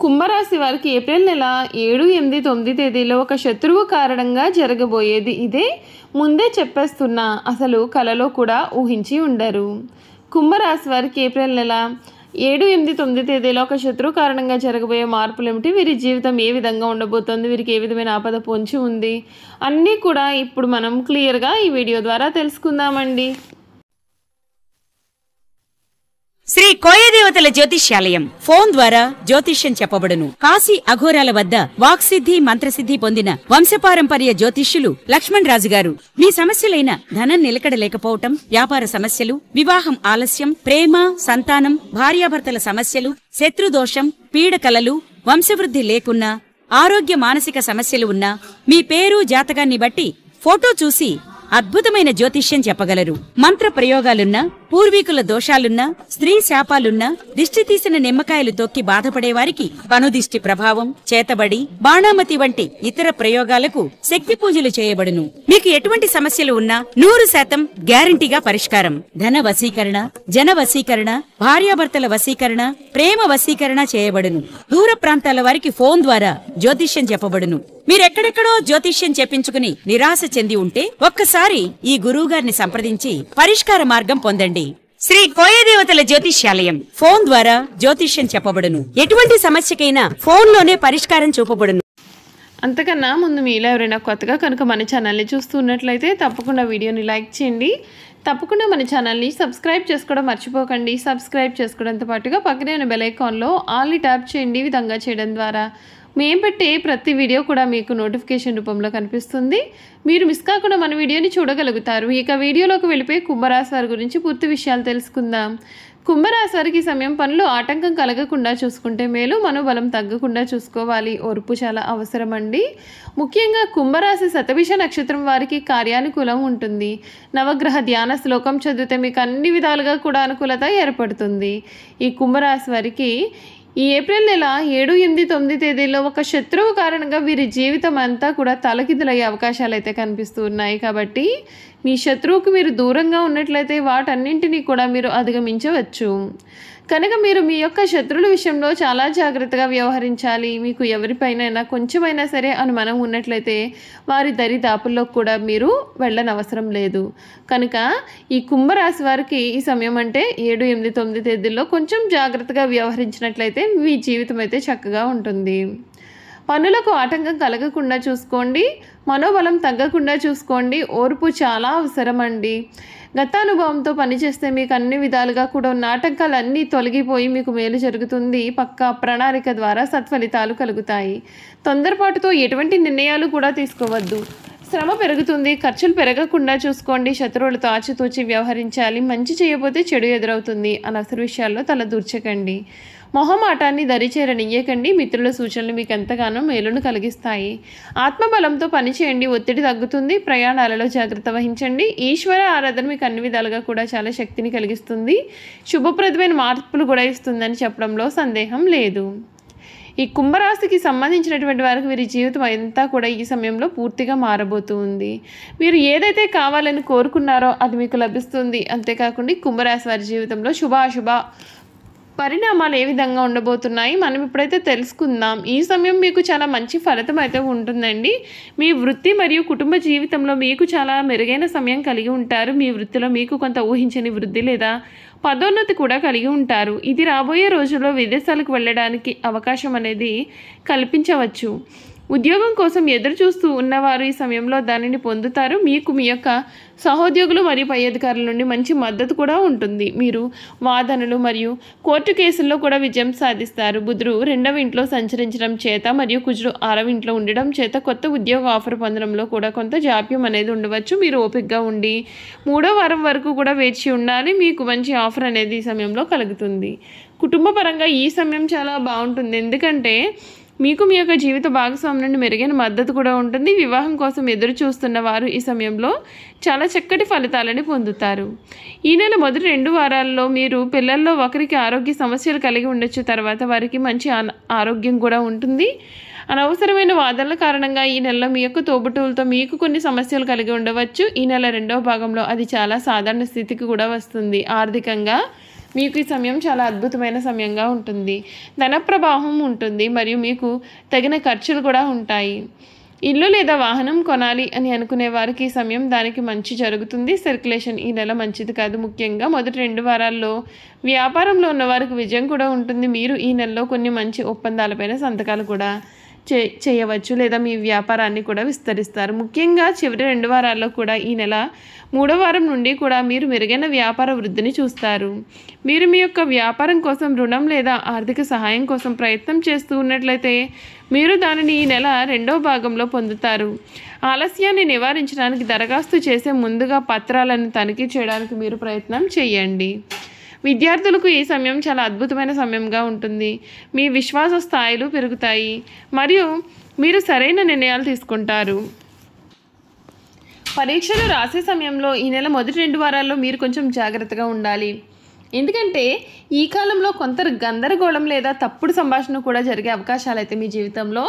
కుంభరాశి వారికి ఏప్రిల్ నెల 7, 8, 9 తేదీలో ఒక శత్రువు కారణంగా జరగబోయేది ఇదే. ముందే చెప్పేస్తున్నా, అసలు కలలో కూడా ఊహించి ఉండరు. కుంభరాశి వారికి ఏప్రిల్ నెల 7, 8, 9 తేదీలో ఒక శత్రువు కారణంగా జరగబోయే మార్పులు ఏమిటి, వీరి జీవితం ఏ విధంగా ఉండబోతోంది, వీరికి ఏ విధమైన ఆపద పొంచి ఉంది, అన్నీ కూడా ఇప్పుడు మనం క్లియర్గా ఈ వీడియో ద్వారా తెలుసుకుందామండి. శ్రీ కోయదేవతల జ్యోతిష్యాలయం ఫోన్ ద్వారా జ్యోతిష్యం చెప్పబడును. కాశీ అఘోరాల వద్ద వాక్సిద్ధి మంత్రసిద్ధి పొందిన వంశపారంపర్య జ్యోతిష్యులు లక్ష్మణ్ రాజు గారు మీ సమస్యలైన ధనం నిలకడ లేకపోవటం, వ్యాపార సమస్యలు, వివాహం ఆలస్యం, ప్రేమ, సంతానం, భార్యాభర్తల సమస్యలు, శత్రుదోషం, పీడకలలు, వంశవృద్ధి లేకున్నా, ఆరోగ్య మానసిక సమస్యలు ఉన్నా మీ పేరు జాతకాన్ని బట్టి ఫోటో చూసి అద్భుతమైన జ్యోతిష్యం చెప్పగలరు. మంత్ర ప్రయోగాలున్నా, పూర్వీకుల దోషాలున్నా, స్త్రీ శాపాలున్నా, దిష్టి తీసిన నిమ్మకాయలు తొక్కి బాధపడేవారికి పనుదిష్టి ప్రభావం, చేతబడి, బాణామతి వంటి ఇతర ప్రయోగాలకు శక్తి పూజలు చేయబడును. మీకు ఎటువంటి సమస్యలు ఉన్నా 100% గ్యారంటీగా పరిష్కారం. ధన వశీకరణ, జన వశీకరణ, భార్యాభర్తల వశీకరణ, ప్రేమ వశీకరణ చేయబడును. దూర ప్రాంతాల వారికి ఫోన్ ద్వారా జ్యోతిష్యం చెప్పబడును. మీరెక్కడెక్కడో జ్యోతిష్యం చెప్పించుకుని నిరాశ చెంది ఉంటే ఒక్కసారి ఈ గురువుగారిని సంప్రదించి పరిష్కార మార్గం పొందండి. శ్రీ కోయదేవతల జ్యోతిష్యాలయం ఫోన్ ద్వారా జ్యోతిష్యం చెప్పబడును. ఎటువంటి సమస్యకైనా ఫోన్లోనే పరిష్కారం చూపబడును. అంతకన్నా ముందు మీలో ఎవరైనా కొత్తగా కనుక మన ఛానల్ని చూస్తున్నట్లయితే తప్పకుండా వీడియోని లైక్ చేయండి. తప్పకుండా మన ఛానల్ని సబ్స్క్రైబ్ చేసుకోవడం మర్చిపోకండి. సబ్స్క్రైబ్ చేసుకోవడంతో పాటుగా పక్కనే ఉన్న బెల్ ఐకాన్లో ఆల్ని ట్యాప్ చేయండి. ఈ విధంగా చేయడం ద్వారా మేము పెట్టే ప్రతి వీడియో కూడా మీకు నోటిఫికేషన్ రూపంలో కనిపిస్తుంది. మీరు మిస్ కాకుండా మన వీడియోని చూడగలుగుతారు. ఇక వీడియోలోకి వెళ్ళిపోయి కుంభరాశి వారి గురించి పూర్తి విషయాలు తెలుసుకుందాం. కుంభరాశి వారికి సమయం పనులు ఆటంకం కలగకుండా చూసుకుంటే మేలు, మనోబలం తగ్గకుండా చూసుకోవాలి. ఓర్పు చాలా అవసరం అండి. ముఖ్యంగా కుంభరాశి శతభిష నక్షత్రం వారికి కార్యానుకూలం ఉంటుంది. నవగ్రహ ధ్యాన శ్లోకం చదివితే మీకు అన్ని విధాలుగా కూడా అనుకూలత ఏర్పడుతుంది. ఈ కుంభరాశి వారికి ఈ ఏప్రిల్ నెల 7, 8, 9 తేదీల్లో ఒక శత్రువు కారణంగా వీరి జీవితం అంతా కూడా తలకిందులయ్యే అవకాశాలు అయితే కనిపిస్తూ ఉన్నాయి. కాబట్టి మీ శత్రువుకు మీరు దూరంగా ఉన్నట్లయితే వాటన్నింటినీ కూడా మీరు అధిగమించవచ్చు. కనుక మీరు మీ యొక్క శత్రువుల విషయంలో చాలా జాగ్రత్తగా వ్యవహరించాలి. మీకు ఎవరిపైనైనా కొంచెమైనా సరే అనుమానం ఉన్నట్లయితే వారి దరిదాపుల్లో కూడా మీరు వెళ్ళనవసరం లేదు. కనుక ఈ కుంభరాశి వారికి ఈ సమయం అంటే 7, 8, 9 తేదీల్లో కొంచెం జాగ్రత్తగా వ్యవహరించినట్లయితే మీ జీవితం అయితే చక్కగా ఉంటుంది. పనులకు ఆటంకం కలగకుండా చూసుకోండి. మనోబలం తగ్గకుండా చూసుకోండి. ఓర్పు చాలా అవసరం అండి. గత అనుభవంతో పనిచేస్తే మీకు అన్ని విధాలుగా కూడా ఉన్న ఆటంకాలన్నీ తొలగిపోయి మీకు మేలు జరుగుతుంది. పక్కా ప్రణాళిక ద్వారా సత్ఫలితాలు కలుగుతాయి. తొందరపాటుతో ఎటువంటి నిర్ణయాలు కూడా తీసుకోవద్దు. శ్రమ పెరుగుతుంది. ఖర్చులు పెరగకుండా చూసుకోండి. శత్రువులతో ఆచితూచి వ్యవహరించాలి. మంచి చేయబోతే చెడు ఎదురవుతుంది. అనవసర విషయాల్లో తల దూర్చకండి. మొహమాటాన్ని దరిచేరనియ్యకండి. మిత్రుల సూచనలు మీకు ఎంతగానో మేలును కలిగిస్తాయి. ఆత్మబలంతో పనిచేయండి. ఒత్తిడి తగ్గుతుంది. ప్రయాణాలలో జాగ్రత్త వహించండి. ఈశ్వర ఆరాధన మీకు అన్ని విధాలుగా కూడా చాలా శక్తిని కలిగిస్తుంది. శుభప్రదమైన మార్పులు కూడా ఇస్తుందని చెప్పడంలో సందేహం లేదు. ఈ కుంభరాశికి సంబంధించినటువంటి వారికి వీరి జీవితం అంతా కూడా ఈ సమయంలో పూర్తిగా మారబోతుంది. మీరు ఏదైతే కావాలని కోరుకున్నారో అది మీకు లభిస్తుంది. అంతేకాకుండా కుంభరాశి వారి జీవితంలో శుభాశుభ పరిణామాలు ఏ విధంగా ఉండబోతున్నాయి మనం ఇప్పుడైతే తెలుసుకుందాం. ఈ సమయం మీకు చాలా మంచి ఫలితం అయితే ఉంటుందండి. మీ వృత్తి మరియు కుటుంబ జీవితంలో మీకు చాలా మెరుగైన సమయం కలిగి ఉంటారు. మీ వృత్తిలో మీకు కొంత ఊహించని వృద్ధి లేదా పదోన్నతి కూడా కలిగి ఉంటారు. ఇది రాబోయే రోజుల్లో విదేశాలకు వెళ్ళడానికి అవకాశం అనేది కల్పించవచ్చు. ఉద్యోగం కోసం ఎదురు చూస్తూ ఉన్నవారు ఈ సమయంలో దానిని పొందుతారు. మీకు మీ యొక్క సహోద్యోగులు మరియు పై అధికారుల నుండి మంచి మద్దతు కూడా ఉంటుంది. మీరు వాదనలు మరియు కోర్టు కేసుల్లో కూడా విజయం సాధిస్తారు. బుధుడు 2వ ఇంట్లో సంచరించడం చేత మరియు కుజుడు 6వ ఇంట్లో ఉండడం చేత కొత్త ఉద్యోగ ఆఫర్ పొందడంలో కూడా కొంత జాప్యం అనేది ఉండవచ్చు. మీరు ఓపికగా ఉండి 3వ వారం వరకు కూడా వేచి ఉండాలి. మీకు మంచి ఆఫర్ అనేది ఈ సమయంలో కలుగుతుంది. కుటుంబ పరంగా ఈ సమయం చాలా బాగుంటుంది. ఎందుకంటే మీకు మీ యొక్క జీవిత భాగస్వామి నుండి మెరుగైన మద్దతు కూడా ఉంటుంది. వివాహం కోసం ఎదురు చూస్తున్న వారు ఈ సమయంలో చాలా చక్కటి ఫలితాలని పొందుతారు. ఈ నెల మొదటి 2 వారాల్లో మీరు పిల్లల్లో ఒకరికి ఆరోగ్య సమస్యలు కలిగి ఉండొచ్చు. తర్వాత వారికి మంచి ఆరోగ్యం కూడా ఉంటుంది. అనవసరమైన వాదనల కారణంగా ఈ నెలలో మీ యొక్క తోబుట్టువులతో మీకు కొన్ని సమస్యలు కలిగి ఉండవచ్చు. ఈ నెల 2వ భాగంలో అది చాలా సాధారణ స్థితికి కూడా వస్తుంది. ఆర్థికంగా మీకు ఈ సమయం చాలా అద్భుతమైన సమయంగా ఉంటుంది. ధన ప్రవాహం ఉంటుంది మరియు మీకు తగిన ఖర్చులు కూడా ఉంటాయి. ఇల్లు లేదా వాహనం కొనాలి అని అనుకునే వారికి ఈ సమయం దానికి మంచి జరుగుతుంది. సర్క్యులేషన్ ఈ నెల మంచిది కాదు. ముఖ్యంగా మొదటి 2 వారాల్లో వ్యాపారంలో ఉన్నవారికి విజయం కూడా ఉంటుంది. మీరు ఈ నెలలో కొన్ని మంచి ఒప్పందాలపైన సంతకాలు కూడా చేయవచ్చు లేదా మీ వ్యాపారాన్ని కూడా విస్తరిస్తారు. ముఖ్యంగా చివరి 2 వారాల్లో కూడా ఈ నెల 3వ వారం నుండి కూడా మీరు మెరుగైన వ్యాపార వృద్ధిని చూస్తారు. మీరు మీ యొక్క వ్యాపారం కోసం రుణం లేదా ఆర్థిక సహాయం కోసం ప్రయత్నం చేస్తూ ఉన్నట్లయితే మీరు దానిని ఈ నెల 2వ భాగంలో పొందుతారు. ఆలస్యాన్ని నివారించడానికి దరఖాస్తు చేసే ముందుగా పత్రాలను తనిఖీ చేయడానికి మీరు ప్రయత్నం చేయండి. విద్యార్థులకు ఈ సమయం చాలా అద్భుతమైన సమయంగా ఉంటుంది. మీ విశ్వాస స్థాయిలు పెరుగుతాయి మరియు మీరు సరైన నిర్ణయాలు తీసుకుంటారు. పరీక్షలు రాసే సమయంలో ఈ నెల మొదటి 2 వారాల్లో మీరు కొంచెం జాగ్రత్తగా ఉండాలి. ఎందుకంటే ఈ కాలంలో కొంత గందరగోళం లేదా తప్పుడు సంభాషణ కూడా జరిగే అవకాశాలు అయితే మీ జీవితంలో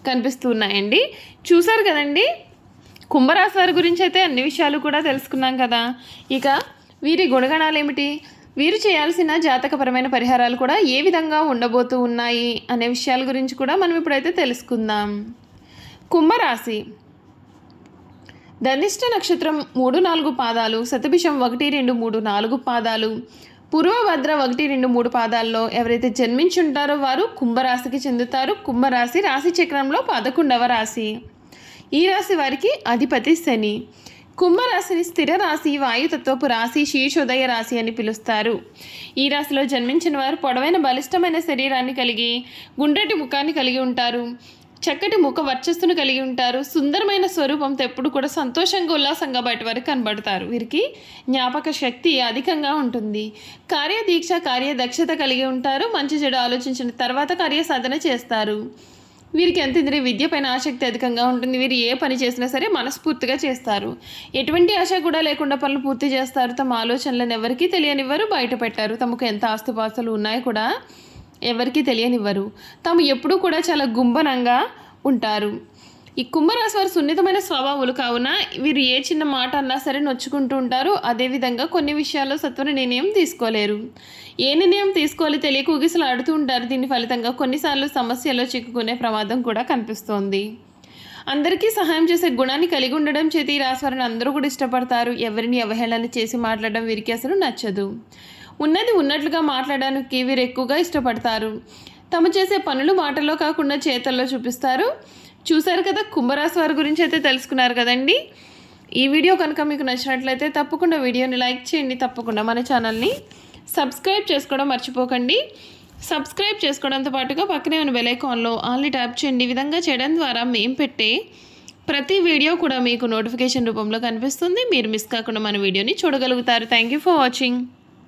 కనిపిస్తున్నాయండి. చూసారు కదండి, కుంభరాశి వారి గురించి అయితే అన్ని విషయాలు కూడా తెలుసుకున్నాం కదా. ఇక వీరి గుణగణాలు ఏమిటి, వీరు చేయాల్సిన జాతకపరమైన పరిహారాలు కూడా ఏ విధంగా ఉండబోతూ ఉన్నాయి అనే విషయాల గురించి కూడా మనం ఇప్పుడైతే తెలుసుకుందాం. కుంభరాశి ధనిష్ట నక్షత్రం 3, 4 పాదాలు, శతభిషం 1, 2, 3, 4 పాదాలు, పూర్వభద్ర 1, 2, 3 పాదాల్లో ఎవరైతే జన్మించుంటారో వారు కుంభరాశికి చెందుతారు. కుంభరాశి రాశి చక్రంలో 11వ రాశి. ఈ రాశి వారికి అధిపతి శని. కుంభరాశిని స్థిర రాశి, వాయుతత్వపు రాశి, శీర్షోదయ రాశి అని పిలుస్తారు. ఈ రాశిలో జన్మించిన వారు పొడవైన బలిష్టమైన శరీరాన్ని కలిగి గుండ్రటి ముఖాన్ని కలిగి ఉంటారు. చక్కటి ముఖ వర్చస్సును కలిగి ఉంటారు. సుందరమైన స్వరూపంతో ఎప్పుడు కూడా సంతోషంగా ఉల్లాసంగా బయట వారికి కనబడతారు. వీరికి జ్ఞాపక శక్తి అధికంగా ఉంటుంది. కార్యదీక్ష కార్యదక్షత కలిగి ఉంటారు. మంచి చెడు ఆలోచించిన తర్వాత కార్య సాధన చేస్తారు. వీరికి ఎంత ఇంద్రియ విద్యపైన ఆసక్తి అధికంగా ఉంటుంది. వీరు ఏ పని చేసినా సరే మనస్ఫూర్తిగా చేస్తారు. ఎటువంటి ఆశ కూడా లేకుండా పనులు పూర్తి చేస్తారు. తమ ఆలోచనలను ఎవరికీ తెలియనివ్వరు, బయట పెట్టారు. తమకు ఎంత ఆస్తుపాస్తులు ఉన్నాయో కూడా ఎవరికీ తెలియనివ్వరు. తాము ఎప్పుడూ కూడా చాలా గుంభనంగా ఉంటారు. ఈ కుంభరాశి వారు సున్నితమైన స్వభావాలు కావున వీరు ఏ చిన్న మాట అన్నా సరే నొచ్చుకుంటూ ఉంటారు. అదేవిధంగా కొన్ని విషయాల్లో సత్వర నిర్ణయం తీసుకోలేరు. ఏ నిర్ణయం తీసుకోవాలి తెలియక ఊగిసలు ఆడుతూ ఉంటారు. దీని ఫలితంగా కొన్నిసార్లు సమస్యల్లో చిక్కుకునే ప్రమాదం కూడా కనిపిస్తోంది. అందరికీ సహాయం చేసే గుణాన్ని కలిగి ఉండడం చేత ఈ రాశి వారిని అందరూ కూడా ఇష్టపడతారు. ఎవరిని అవహేళన చేసి మాట్లాడడం వీరికి అసలు నచ్చదు. ఉన్నది ఉన్నట్లుగా మాట్లాడడానికి వీరు ఎక్కువగా ఇష్టపడతారు. తమ చేసే పనులు మాటల్లో కాకుండా చేతల్లో చూపిస్తారు. చూశారు కదా, కుంభరాశి వారి గురించి అయితే తెలుసుకున్నారు కదండి. ఈ వీడియో కనుక మీకు నచ్చినట్లయితే తప్పకుండా వీడియోని లైక్ చేయండి. తప్పకుండా మన ఛానల్ని సబ్స్క్రైబ్ చేసుకోవడం మర్చిపోకండి. సబ్స్క్రైబ్ చేసుకోవడంతో పాటుగా పక్కనే ఉన్న బెల్ ఐకాన్లో ఆల్ని ట్యాప్ చేయండి. ఈ విధంగా చేయడం ద్వారా మేము పెట్టే ప్రతి వీడియో కూడా మీకు నోటిఫికేషన్ రూపంలో కనిపిస్తుంది. మీరు మిస్ కాకుండా మన వీడియోని చూడగలుగుతారు. Thank you for watching.